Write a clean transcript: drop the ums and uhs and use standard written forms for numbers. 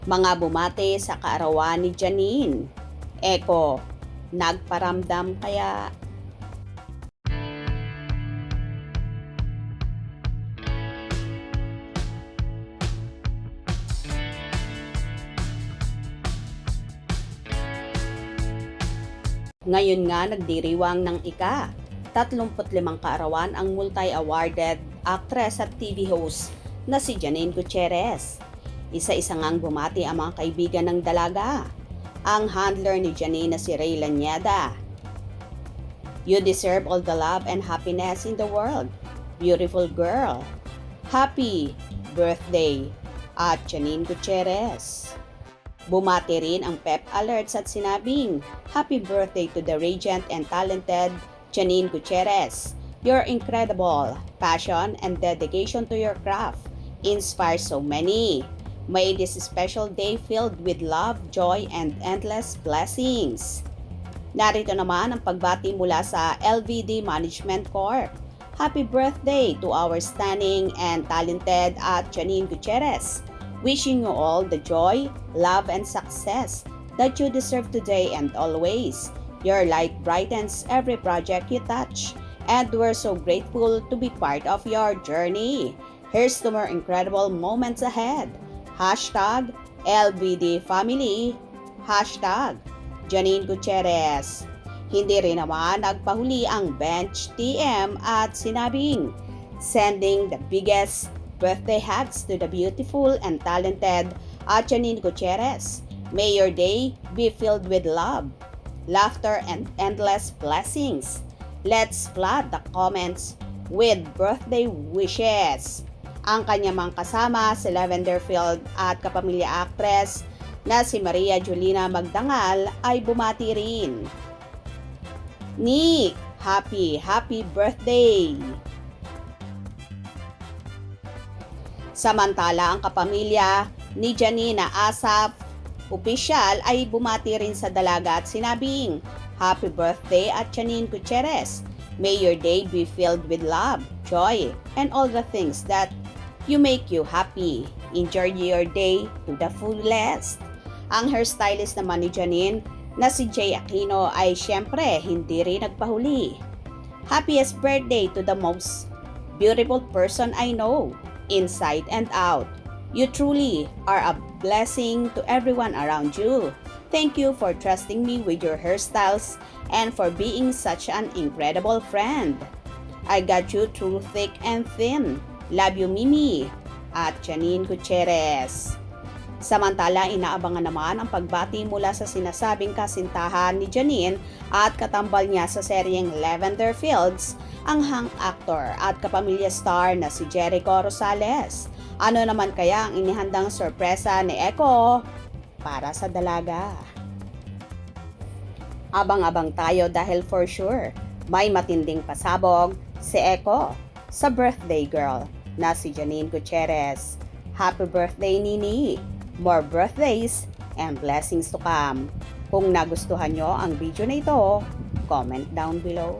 Mga bumate sa kaarawan ni Janine. Eko, nagparamdam kaya? Ngayon nga nagdiriwang ng ika-35 kaarawan ang multi-awarded actress at TV host na si Janine Gutierrez. Isa-isa ngang bumati ang mga kaibigan ng dalaga. Ang handler ni Janine na si Ray Lanyada. You deserve all the love and happiness in the world. Beautiful girl. Happy birthday at Janine Gutierrez. Bumati rin ang Pep Alerts at sinabing, Happy birthday to the radiant and talented Janine Gutierrez. Your incredible passion and dedication to your craft inspires so many. May this special day filled with love, joy, and endless blessings. Narito naman ang pagbati mula sa LVD Management Corp. Happy birthday to our stunning and talented at Janine Gutierrez. Wishing you all the joy, love, and success that you deserve today and always. Your light brightens every project you touch, and we're so grateful to be part of your journey. Here's to more incredible moments ahead. Hashtag LVD Family. Hashtag Janine Gutierrez. Hindi rin naman nagpahuli ang Bench TM at sinabing, sending the biggest birthday hugs to the beautiful and talented Janine Gutierrez. May your day be filled with love, laughter, and endless blessings. Let's flood the comments with birthday wishes. Ang kanyang mga kasama si Lavender Field at kapamilya actress na si Maria Julina Magdangal ay bumati rin. Ni happy birthday! Samantala, ang kapamilya ni Janina Asaf Opisyal ay bumati rin sa dalaga at sinabing, Happy birthday at Janine Gutierrez. May your day be filled with love, joy, and all the things that you make you happy. Enjoy your day to the fullest. Ang hairstylist naman ni Janine na si Jay Aquino ay syempre hindi rin nagpahuli. Happiest birthday to the most beautiful person I know. Inside and out. You truly are a blessing to everyone around you. Thank you for trusting me with your hairstyles and for being such an incredible friend. I got you through thick and thin. Love you, Mimi. At Janine Gutierrez. Samantala, inaabangan naman ang pagbati mula sa sinasabing kasintahan ni Janine at katambal niya sa seryeng Lavender Fields, ang hang actor at kapamilya star na si Jericho Rosales. Ano naman kaya ang inihandang sorpresa ni Eko para sa dalaga? Abang-abang tayo dahil for sure, may matinding pasabog si Eko sa birthday girl na si Janine Gutierrez. Happy birthday, Nini! More birthdays and blessings to come. Kung nagustuhan nyo ang video na ito, comment down below.